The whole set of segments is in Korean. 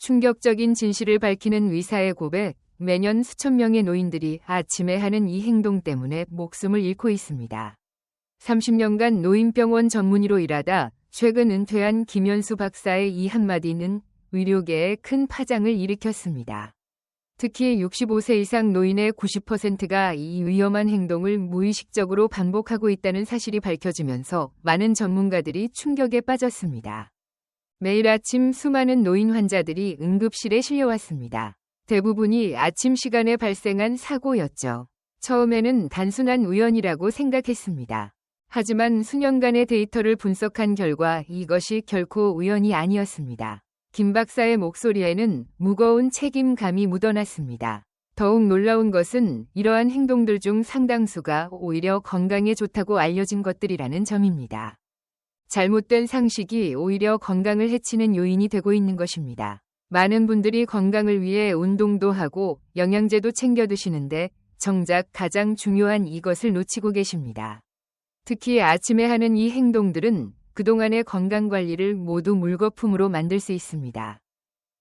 충격적인 진실을 밝히는 의사의 고백, 매년 수천 명의 노인들이 아침에 하는 이 행동 때문에 목숨을 잃고 있습니다. 30년간 노인병원 전문의로 일하다 최근 은퇴한 김현수 박사의 이 한마디는 의료계에 큰 파장을 일으켰습니다. 특히 65세 이상 노인의 90%가 이 위험한 행동을 무의식적으로 반복하고 있다는 사실이 밝혀지면서 많은 전문가들이 충격에 빠졌습니다. 매일 아침 수많은 노인 환자들이 응급실에 실려왔습니다. 대부분이 아침 시간에 발생한 사고였죠. 처음에는 단순한 우연이라고 생각했습니다. 하지만 수년간의 데이터를 분석한 결과 이것이 결코 우연이 아니었습니다. 김 박사의 목소리에는 무거운 책임감이 묻어났습니다. 더욱 놀라운 것은 이러한 행동들 중 상당수가 오히려 건강에 좋다고 알려진 것들이라는 점입니다. 잘못된 상식이 오히려 건강을 해치는 요인이 되고 있는 것입니다. 많은 분들이 건강을 위해 운동도 하고 영양제도 챙겨 드시는데 정작 가장 중요한 이것을 놓치고 계십니다. 특히 아침에 하는 이 행동들은 그동안의 건강관리를 모두 물거품으로 만들 수 있습니다.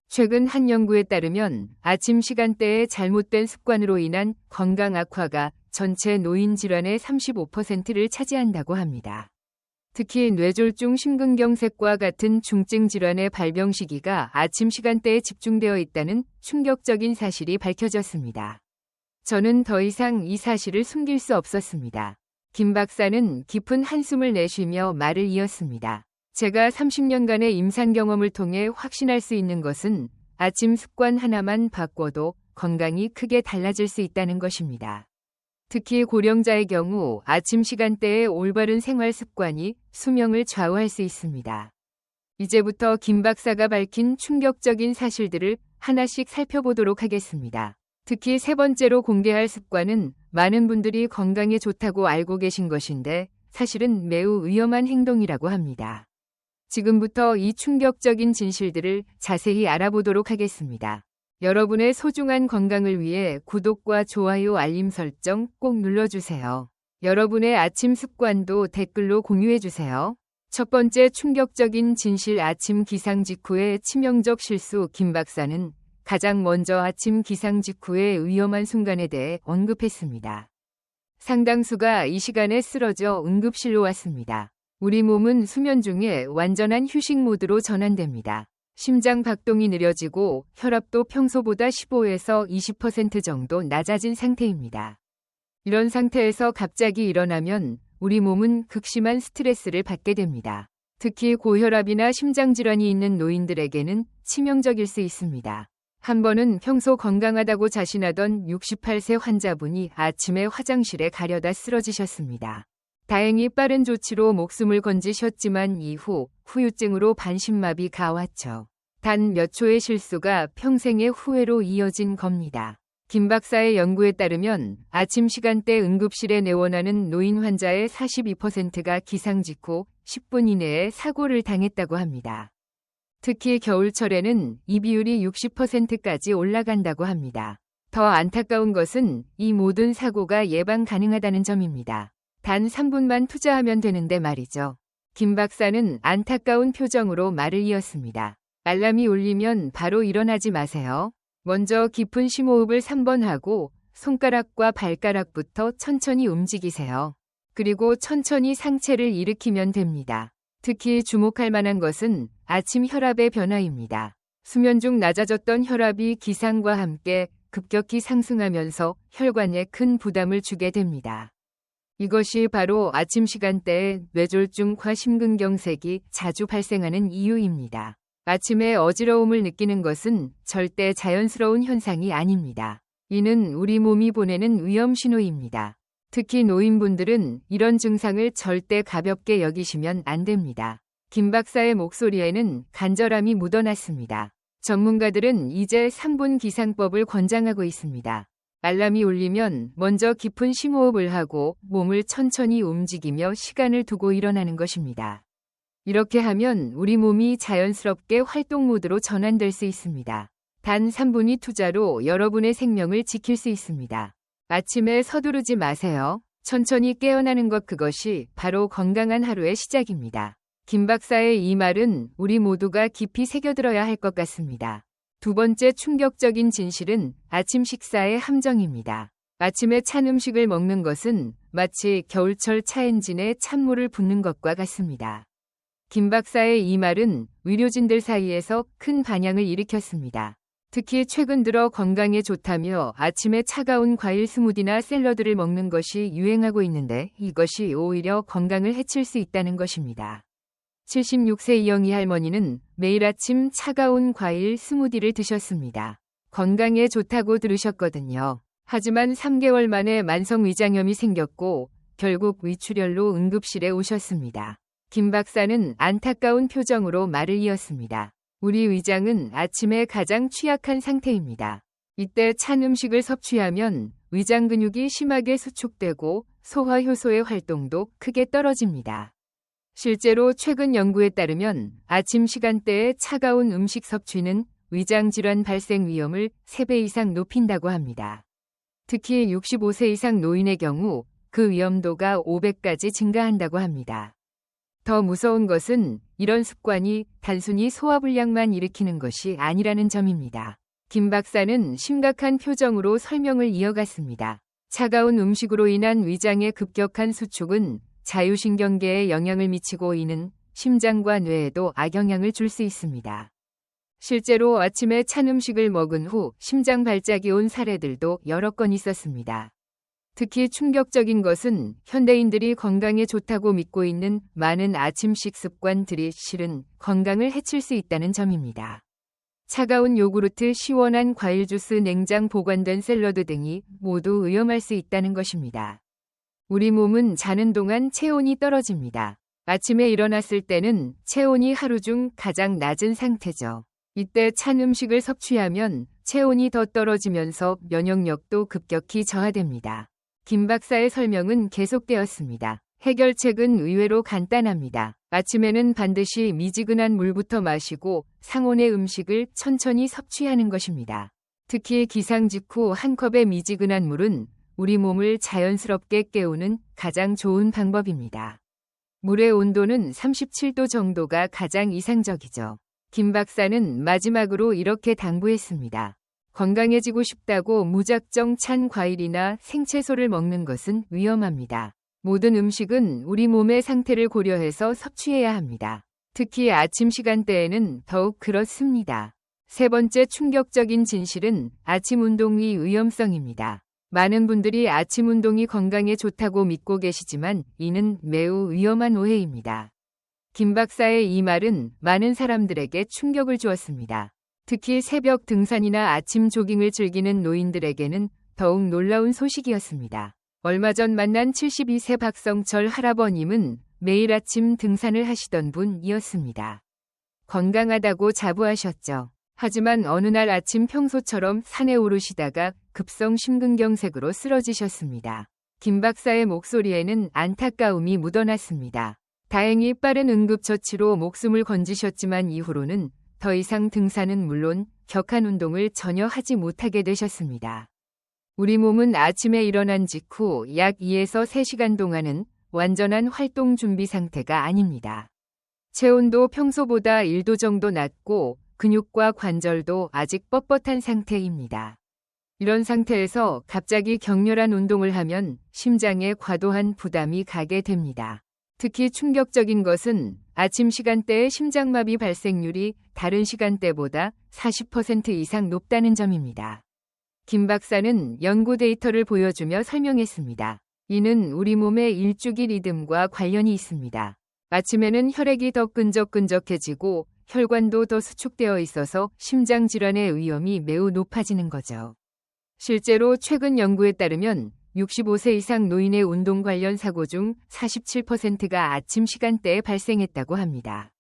최근 한 연구에 따르면 아침 시간대의 잘못된 습관으로 인한 건강 악화가 전체 노인 질환의 35%를 차지한다고 합니다. 특히 뇌졸중, 심근경색과 같은 중증 질환의 발병 시기가 아침 시간대에 집중되어 있다는 충격적인 사실이 밝혀졌습니다. 저는 더 이상 이 사실을 숨길 수 없었습니다. 김 박사는 깊은 한숨을 내쉬며 말을 이었습니다. 제가 30년간의 임상 경험을 통해 확신할 수 있는 것은 아침 습관 하나만 바꿔도 건강이 크게 달라질 수 있다는 것입니다. 특히 고령자의 경우 아침 시간대의 올바른 생활 습관이 수명을 좌우할 수 있습니다. 이제부터 김 박사가 밝힌 충격적인 사실들을 하나씩 살펴보도록 하겠습니다. 특히 세 번째로 공개할 습관은 많은 분들이 건강에 좋다고 알고 계신 것인데 사실은 매우 위험한 행동이라고 합니다. 지금부터 이 충격적인 진실들을 자세히 알아보도록 하겠습니다. 여러분의 소중한 건강을 위해 구독과 좋아요, 알림 설정 꼭 눌러주세요. 여러분의 아침 습관도 댓글로 공유해주세요. 첫 번째 충격적인 진실, 아침 기상 직후의 치명적 실수. 김 박사는 가장 먼저 아침 기상 직후의 위험한 순간에 대해 언급했습니다. 상당수가 이 시간에 쓰러져 응급실로 왔습니다. 우리 몸은 수면 중에 완전한 휴식 모드로 전환됩니다. 심장 박동이 느려지고 혈압도 평소보다 15에서 20% 정도 낮아진 상태입니다. 이런 상태에서 갑자기 일어나면 우리 몸은 극심한 스트레스를 받게 됩니다. 특히 고혈압이나 심장질환이 있는 노인들에게는 치명적일 수 있습니다. 한 번은 평소 건강하다고 자신하던 68세 환자분이 아침에 화장실에 가려다 쓰러지셨습니다. 다행히 빠른 조치로 목숨을 건지셨지만 이후 후유증으로 반신마비가 왔죠. 단 몇 초의 실수가 평생의 후회로 이어진 겁니다. 김 박사의 연구에 따르면 아침 시간대 응급실에 내원하는 노인 환자의 42%가 기상 직후 10분 이내에 사고를 당했다고 합니다. 특히 겨울철에는 이 비율이 60%까지 올라간다고 합니다. 더 안타까운 것은 이 모든 사고가 예방 가능하다는 점입니다. 단 3분만 투자하면 되는데 말이죠. 김 박사는 안타까운 표정으로 말을 이었습니다. 알람이 울리면 바로 일어나지 마세요. 먼저 깊은 심호흡을 3번 하고 손가락과 발가락부터 천천히 움직이세요. 그리고 천천히 상체를 일으키면 됩니다. 특히 주목할 만한 것은 아침 혈압의 변화입니다. 수면 중 낮아졌던 혈압이 기상과 함께 급격히 상승하면서 혈관에 큰 부담을 주게 됩니다. 이것이 바로 아침 시간대에 뇌졸중과 심근경색이 자주 발생하는 이유입니다. 아침에 어지러움을 느끼는 것은 절대 자연스러운 현상이 아닙니다. 이는 우리 몸이 보내는 위험 신호입니다. 특히 노인분들은 이런 증상을 절대 가볍게 여기시면 안 됩니다. 김 박사의 목소리에는 간절함이 묻어났습니다. 전문가들은 이제 3분 기상법을 권장하고 있습니다. 알람이 울리면 먼저 깊은 심호흡을 하고 몸을 천천히 움직이며 시간을 두고 일어나는 것입니다. 이렇게 하면 우리 몸이 자연스럽게 활동 모드로 전환될 수 있습니다. 단 3분의 투자로 여러분의 생명을 지킬 수 있습니다. 아침에 서두르지 마세요. 천천히 깨어나는 것, 그것이 바로 건강한 하루의 시작입니다. 김 박사의 이 말은 우리 모두가 깊이 새겨들어야 할 것 같습니다. 두 번째 충격적인 진실은 아침 식사의 함정입니다. 아침에 찬 음식을 먹는 것은 마치 겨울철 차 엔진에 찬물을 붓는 것과 같습니다. 김 박사의 이 말은 의료진들 사이에서 큰 반향을 일으켰습니다. 특히 최근 들어 건강에 좋다며 아침에 차가운 과일 스무디나 샐러드를 먹는 것이 유행하고 있는데 이것이 오히려 건강을 해칠 수 있다는 것입니다. 76세 이영희 할머니는 매일 아침 차가운 과일 스무디를 드셨습니다. 건강에 좋다고 들으셨거든요. 하지만 3개월 만에 만성 위장염이 생겼고 결국 위출혈로 응급실에 오셨습니다. 김 박사는 안타까운 표정으로 말을 이었습니다. 우리 위장은 아침에 가장 취약한 상태입니다. 이때 찬 음식을 섭취하면 위장 근육이 심하게 수축되고 소화 효소의 활동도 크게 떨어집니다. 실제로 최근 연구에 따르면 아침 시간대의 차가운 음식 섭취는 위장 질환 발생 위험을 3배 이상 높인다고 합니다. 특히 65세 이상 노인의 경우 그 위험도가 5배까지 증가한다고 합니다. 더 무서운 것은 이런 습관이 단순히 소화불량만 일으키는 것이 아니라는 점입니다. 김 박사는 심각한 표정으로 설명을 이어갔습니다. 차가운 음식으로 인한 위장의 급격한 수축은 자율신경계에 영향을 미치고 이는 심장과 뇌에도 악영향을 줄 수 있습니다. 실제로 아침에 찬 음식을 먹은 후 심장 발작이 온 사례들도 여러 건 있었습니다. 특히 충격적인 것은 현대인들이 건강에 좋다고 믿고 있는 많은 아침식 습관들이 실은 건강을 해칠 수 있다는 점입니다. 차가운 요구르트, 시원한 과일 주스, 냉장 보관된 샐러드 등이 모두 위험할 수 있다는 것입니다. 우리 몸은 자는 동안 체온이 떨어집니다. 아침에 일어났을 때는 체온이 하루 중 가장 낮은 상태죠. 이때 찬 음식을 섭취하면 체온이 더 떨어지면서 면역력도 급격히 저하됩니다. 김 박사의 설명은 계속되었습니다. 해결책은 의외로 간단합니다. 아침에는 반드시 미지근한 물부터 마시고 상온의 음식을 천천히 섭취하는 것입니다. 특히 기상 직후 한 컵의 미지근한 물은 우리 몸을 자연스럽게 깨우는 가장 좋은 방법입니다. 물의 온도는 37도 정도가 가장 이상적이죠. 김 박사는 마지막으로 이렇게 당부했습니다. 건강해지고 싶다고 무작정 찬 과일이나 생채소를 먹는 것은 위험합니다. 모든 음식은 우리 몸의 상태를 고려해서 섭취해야 합니다. 특히 아침 시간대에는 더욱 그렇습니다. 세 번째 충격적인 진실은 아침 운동의 위험성입니다. 많은 분들이 아침 운동이 건강에 좋다고 믿고 계시지만 이는 매우 위험한 오해입니다. 김 박사의 이 말은 많은 사람들에게 충격을 주었습니다. 특히 새벽 등산이나 아침 조깅을 즐기는 노인들에게는 더욱 놀라운 소식이었습니다. 얼마 전 만난 72세 박성철 할아버님은 매일 아침 등산을 하시던 분이었습니다. 건강하다고 자부하셨죠. 하지만 어느 날 아침 평소처럼 산에 오르시다가 급성 심근경색으로 쓰러지셨습니다. 김 박사의 목소리에는 안타까움이 묻어났습니다. 다행히 빠른 응급처치로 목숨을 건지셨지만 이후로는 더 이상 등산은 물론 격한 운동을 전혀 하지 못하게 되셨습니다. 우리 몸은 아침에 일어난 직후 약 2에서 3시간 동안은 완전한 활동 준비 상태가 아닙니다. 체온도 평소보다 1도 정도 낮고 근육과 관절도 아직 뻣뻣한 상태입니다. 이런 상태에서 갑자기 격렬한 운동을 하면 심장에 과도한 부담이 가게 됩니다. 특히 충격적인 것은 아침 시간대의 심장마비 발생률이 다른 시간대보다 40% 이상 높다는 점입니다. 김 박사는 연구 데이터를 보여주며 설명했습니다. 이는 우리 몸의 일주기 리듬과 관련이 있습니다. 아침에는 혈액이 더 끈적끈적해지고 혈관도 더 수축되어 있어서 심장 질환의 위험이 매우 높아지는 거죠. 실제로 최근 연구에 따르면 65세 이상 노인의 운동 관련 사고 중 47%가 아침 시간대에 발생했다고 합니다.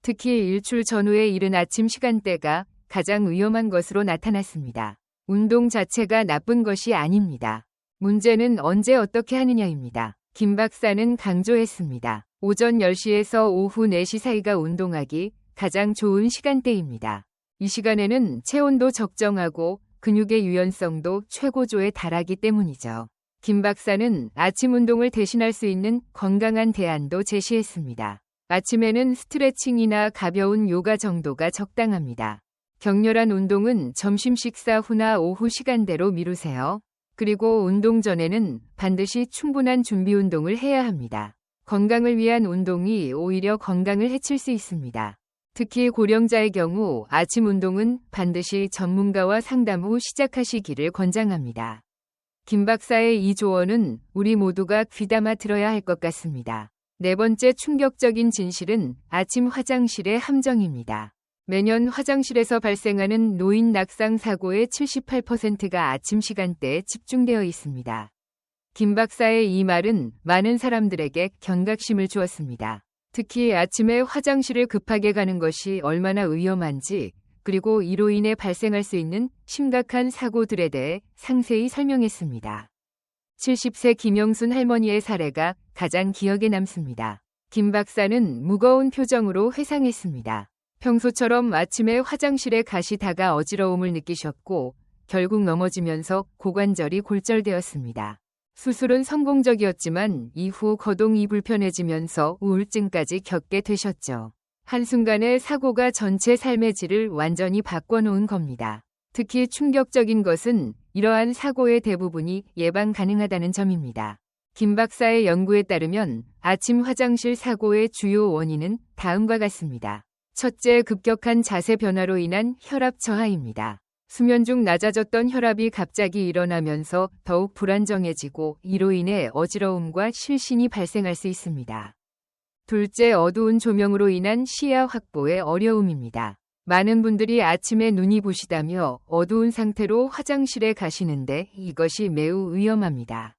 특히 일출 전후에 이른 아침 시간대가 가장 위험한 것으로 나타났습니다. 운동 자체가 나쁜 것이 아닙니다. 문제는 언제 어떻게 하느냐입니다. 김 박사는 강조했습니다. 오전 10시에서 오후 4시 사이가 운동하기 가장 좋은 시간대입니다. 이 시간에는 체온도 적정하고 근육의 유연성도 최고조에 달하기 때문이죠. 김 박사는 아침 운동을 대신할 수 있는 건강한 대안도 제시했습니다. 아침에는 스트레칭이나 가벼운 요가 정도가 적당합니다. 격렬한 운동은 점심 식사 후나 오후 시간대로 미루세요. 그리고 운동 전에는 반드시 충분한 준비 운동을 해야 합니다. 건강을 위한 운동이 오히려 건강을 해칠 수 있습니다. 특히 고령자의 경우 아침 운동은 반드시 전문가와 상담 후 시작하시기를 권장합니다. 김 박사의 이 조언은 우리 모두가 귀담아 들어야 할 것 같습니다. 네 번째 충격적인 진실은 아침 화장실의 함정입니다. 매년 화장실에서 발생하는 노인 낙상 사고의 78%가 아침 시간대에 집중되어 있습니다. 김 박사의 이 말은 많은 사람들에게 경각심을 주었습니다. 특히 아침에 화장실을 급하게 가는 것이 얼마나 위험한지, 그리고 이로 인해 발생할 수 있는 심각한 사고들에 대해 상세히 설명했습니다. 70세 김영순 할머니의 사례가 가장 기억에 남습니다. 김 박사는 무거운 표정으로 회상했습니다. 평소처럼 아침에 화장실에 가시다가 어지러움을 느끼셨고 결국 넘어지면서 고관절이 골절되었습니다. 수술은 성공적이었지만 이후 거동이 불편해지면서 우울증까지 겪게 되셨죠. 한순간에 사고가 전체 삶의 질을 완전히 바꿔놓은 겁니다. 특히 충격적인 것은 이러한 사고의 대부분이 예방 가능하다는 점입니다. 김 박사의 연구에 따르면 아침 화장실 사고의 주요 원인은 다음과 같습니다. 첫째, 급격한 자세 변화로 인한 혈압 저하입니다. 수면 중 낮아졌던 혈압이 갑자기 일어나면서 더욱 불안정해지고 이로 인해 어지러움과 실신이 발생할 수 있습니다. 둘째, 어두운 조명으로 인한 시야 확보의 어려움입니다. 많은 분들이 아침에 눈이 부시다며 어두운 상태로 화장실에 가시는데 이것이 매우 위험합니다.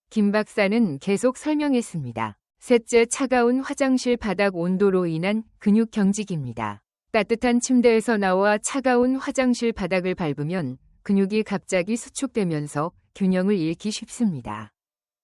김 박사는 계속 설명했습니다. 셋째, 차가운 화장실 바닥 온도로 인한 근육 경직입니다. 따뜻한 침대에서 나와 차가운 화장실 바닥을 밟으면 근육이 갑자기 수축되면서 균형을 잃기 쉽습니다.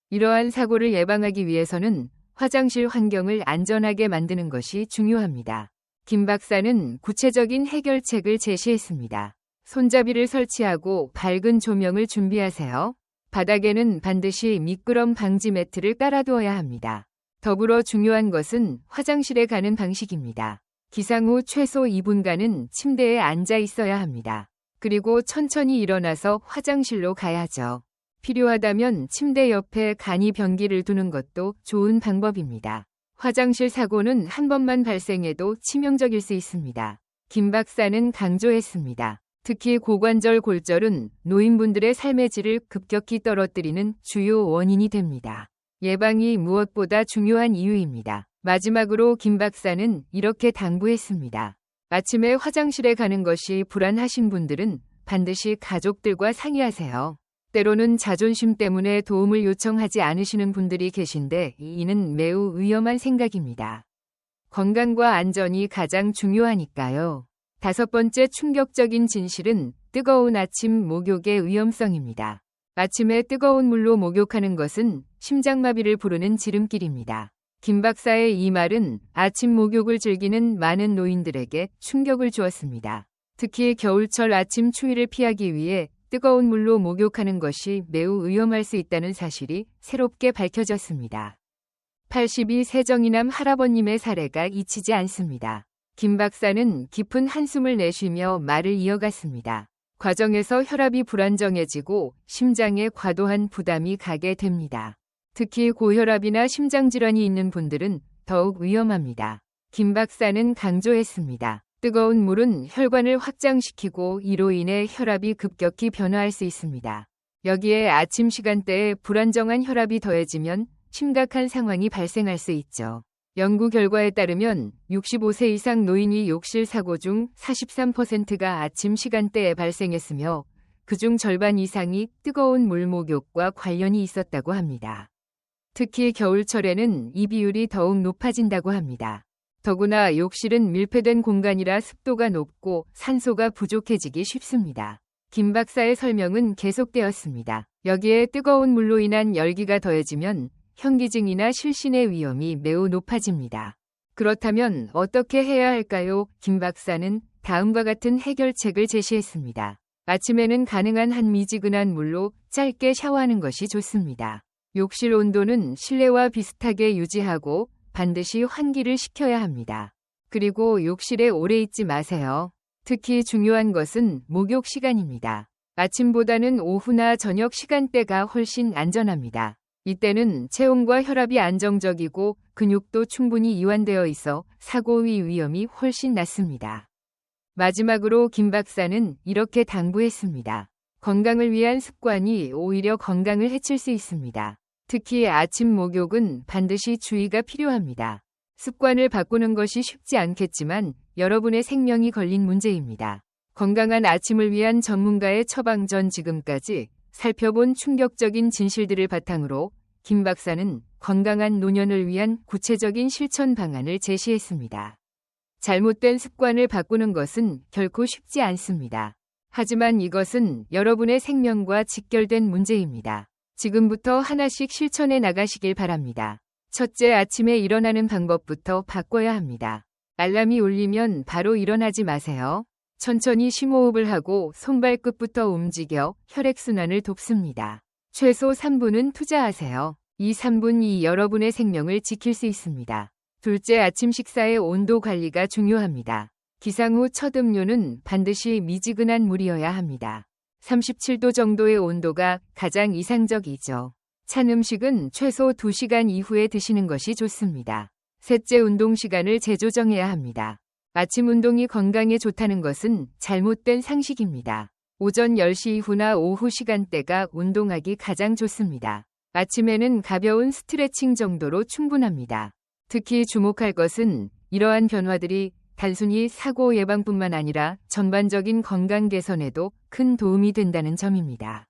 이러한 사고를 예방하기 위해서는 화장실 환경을 안전하게 만드는 것이 중요합니다. 김 박사는 구체적인 해결책을 제시했습니다. 손잡이를 설치하고 밝은 조명을 준비하세요. 바닥에는 반드시 미끄럼 방지 매트를 깔아두어야 합니다. 더불어 중요한 것은 화장실에 가는 방식입니다. 기상 후 최소 2분간은 침대에 앉아 있어야 합니다. 그리고 천천히 일어나서 화장실로 가야죠. 필요하다면 침대 옆에 간이 변기를 두는 것도 좋은 방법입니다. 화장실 사고는 한 번만 발생해도 치명적일 수 있습니다. 김 박사는 강조했습니다. 특히 고관절 골절은 노인분들의 삶의 질을 급격히 떨어뜨리는 주요 원인이 됩니다. 예방이 무엇보다 중요한 이유입니다. 마지막으로 김 박사는 이렇게 당부했습니다. 아침에 화장실에 가는 것이 불안하신 분들은 반드시 가족들과 상의하세요. 때로는 자존심 때문에 도움을 요청하지 않으시는 분들이 계신데 이는 매우 위험한 생각입니다. 건강과 안전이 가장 중요하니까요. 다섯 번째 충격적인 진실은 뜨거운 아침 목욕의 위험성입니다. 아침에 뜨거운 물로 목욕하는 것은 심장마비를 부르는 지름길입니다. 김 박사의 이 말은 아침 목욕을 즐기는 많은 노인들에게 충격을 주었습니다. 특히 겨울철 아침 추위를 피하기 위해 뜨거운 물로 목욕하는 것이 매우 위험할 수 있다는 사실이 새롭게 밝혀졌습니다. 82세 정의남 할아버님의 사례가 잊히지 않습니다. 김 박사는 깊은 한숨을 내쉬며 말을 이어갔습니다. 과정에서 혈압이 불안정해지고 심장에 과도한 부담이 가게 됩니다. 특히 고혈압이나 심장질환이 있는 분들은 더욱 위험합니다. 김 박사는 강조했습니다. 뜨거운 물은 혈관을 확장시키고 이로 인해 혈압이 급격히 변화할 수 있습니다. 여기에 아침 시간대에 불안정한 혈압이 더해지면 심각한 상황이 발생할 수 있죠. 연구 결과에 따르면 65세 이상 노인의 욕실 사고 중 43%가 아침 시간대에 발생했으며 그중 절반 이상이 뜨거운 물 목욕과 관련이 있었다고 합니다. 특히 겨울철에는 이 비율이 더욱 높아진다고 합니다. 더구나 욕실은 밀폐된 공간이라 습도가 높고 산소가 부족해지기 쉽습니다. 김 박사의 설명은 계속되었습니다. 여기에 뜨거운 물로 인한 열기가 더해지면 현기증이나 실신의 위험이 매우 높아집니다. 그렇다면 어떻게 해야 할까요? 김 박사는 다음과 같은 해결책을 제시했습니다. 아침에는 가능한 한 미지근한 물로 짧게 샤워하는 것이 좋습니다. 욕실 온도는 실내와 비슷하게 유지하고 반드시 환기를 시켜야 합니다. 그리고 욕실에 오래 있지 마세요. 특히 중요한 것은 목욕 시간입니다. 아침보다는 오후나 저녁 시간대가 훨씬 안전합니다. 이때는 체온과 혈압이 안정적이고 근육도 충분히 이완되어 있어 사고 위험이 훨씬 낮습니다. 마지막으로 김 박사는 이렇게 당부했습니다. 건강을 위한 습관이 오히려 건강을 해칠 수 있습니다. 특히 아침 목욕은 반드시 주의가 필요합니다. 습관을 바꾸는 것이 쉽지 않겠지만 여러분의 생명이 걸린 문제입니다. 건강한 아침을 위한 전문가의 처방 전 지금까지 살펴본 충격적인 진실들을 바탕으로 김 박사는 건강한 노년을 위한 구체적인 실천 방안을 제시했습니다. 잘못된 습관을 바꾸는 것은 결코 쉽지 않습니다. 하지만 이것은 여러분의 생명과 직결된 문제입니다. 지금부터 하나씩 실천해 나가시길 바랍니다. 첫째, 아침에 일어나는 방법부터 바꿔야 합니다. 알람이 울리면 바로 일어나지 마세요. 천천히 심호흡을 하고 손발끝부터 움직여 혈액순환을 돕습니다. 최소 3분은 투자하세요. 이 3분이 여러분의 생명을 지킬 수 있습니다. 둘째, 아침 식사의 온도 관리가 중요합니다. 기상 후 첫 음료는 반드시 미지근한 물이어야 합니다. 37도 정도의 온도가 가장 이상적이죠. 찬 음식은 최소 2시간 이후에 드시는 것이 좋습니다. 셋째, 운동 시간을 재조정해야 합니다. 아침 운동이 건강에 좋다는 것은 잘못된 상식입니다. 오전 10시 이후나 오후 시간대가 운동하기 가장 좋습니다. 아침에는 가벼운 스트레칭 정도로 충분합니다. 특히 주목할 것은 이러한 변화들이 단순히 사고 예방뿐만 아니라 전반적인 건강 개선에도 큰 도움이 된다는 점입니다.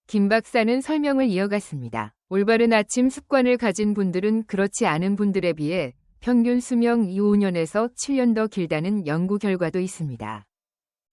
김 박사는 설명을 이어갔습니다. 올바른 아침 습관을 가진 분들은 그렇지 않은 분들에 비해 평균 수명 5년에서 7년 더 길다는 연구 결과도 있습니다.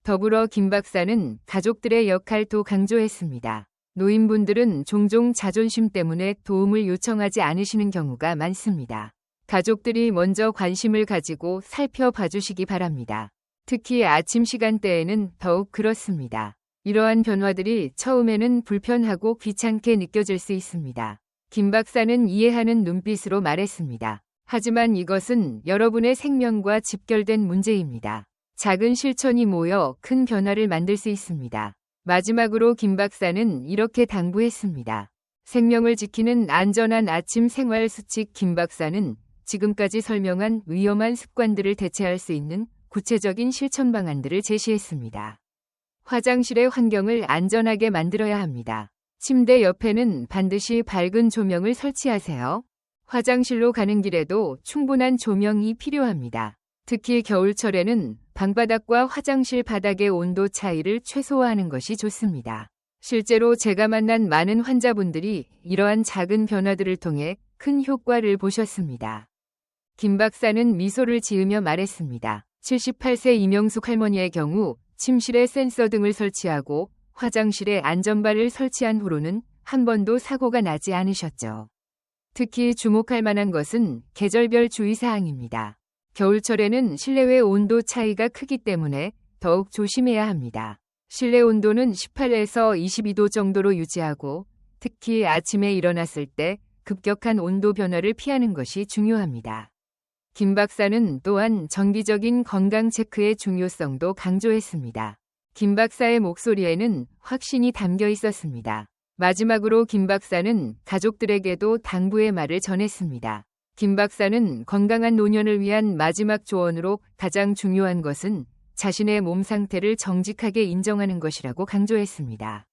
더불어 김 박사는 가족들의 역할도 강조했습니다. 노인분들은 종종 자존심 때문에 도움을 요청하지 않으시는 경우가 많습니다. 가족들이 먼저 관심을 가지고 살펴봐 주시기 바랍니다. 특히 아침 시간대에는 더욱 그렇습니다. 이러한 변화들이 처음에는 불편하고 귀찮게 느껴질 수 있습니다. 김 박사는 이해하는 눈빛으로 말했습니다. 하지만 이것은 여러분의 생명과 직결된 문제입니다. 작은 실천이 모여 큰 변화를 만들 수 있습니다. 마지막으로 김 박사는 이렇게 당부했습니다. 생명을 지키는 안전한 아침 생활 수칙. 김 박사는 지금까지 설명한 위험한 습관들을 대체할 수 있는 구체적인 실천 방안들을 제시했습니다. 화장실의 환경을 안전하게 만들어야 합니다. 침대 옆에는 반드시 밝은 조명을 설치하세요. 화장실로 가는 길에도 충분한 조명이 필요합니다. 특히 겨울철에는 방바닥과 화장실 바닥의 온도 차이를 최소화하는 것이 좋습니다. 실제로 제가 만난 많은 환자분들이 이러한 작은 변화들을 통해 큰 효과를 보셨습니다. 김 박사는 미소를 지으며 말했습니다. 78세 이명숙 할머니의 경우 침실에 센서 등을 설치하고 화장실에 안전바를 설치한 후로는 한 번도 사고가 나지 않으셨죠. 특히 주목할 만한 것은 계절별 주의사항입니다. 겨울철에는 실내외 온도 차이가 크기 때문에 더욱 조심해야 합니다. 실내 온도는 18에서 22도 정도로 유지하고 특히 아침에 일어났을 때 급격한 온도 변화를 피하는 것이 중요합니다. 김 박사는 또한 정기적인 건강 체크의 중요성도 강조했습니다. 김 박사의 목소리에는 확신이 담겨 있었습니다. 마지막으로 김 박사는 가족들에게도 당부의 말을 전했습니다. 김 박사는 건강한 노년을 위한 마지막 조언으로 가장 중요한 것은 자신의 몸 상태를 정직하게 인정하는 것이라고 강조했습니다.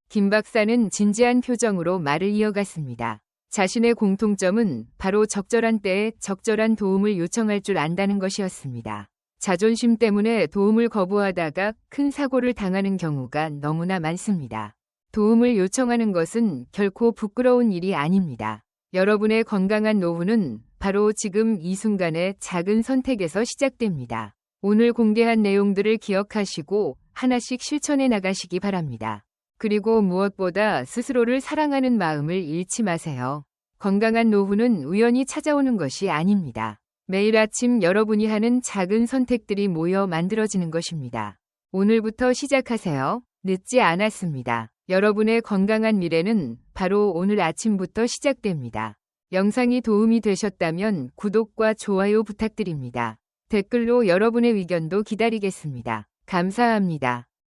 김 박사는 진지한 표정으로 말을 이어갔습니다. 자신의 공통점은 바로 적절한 때에 적절한 도움을 요청할 줄 안다는 것이었습니다. 자존심 때문에 도움을 거부하다가 큰 사고를 당하는 경우가 너무나 많습니다. 도움을 요청하는 것은 결코 부끄러운 일이 아닙니다. 여러분의 건강한 노후는 바로 지금 이 순간의 작은 선택에서 시작됩니다. 오늘 공개한 내용들을 기억하시고 하나씩 실천해 나가시기 바랍니다. 그리고 무엇보다 스스로를 사랑하는 마음을 잃지 마세요. 건강한 노후는 우연히 찾아오는 것이 아닙니다. 매일 아침 여러분이 하는 작은 선택들이 모여 만들어지는 것입니다. 오늘부터 시작하세요. 늦지 않았습니다. 여러분의 건강한 미래는 바로 오늘 아침부터 시작됩니다. 영상이 도움이 되셨다면 구독과 좋아요 부탁드립니다. 댓글로 여러분의 의견도 기다리겠습니다. 감사합니다.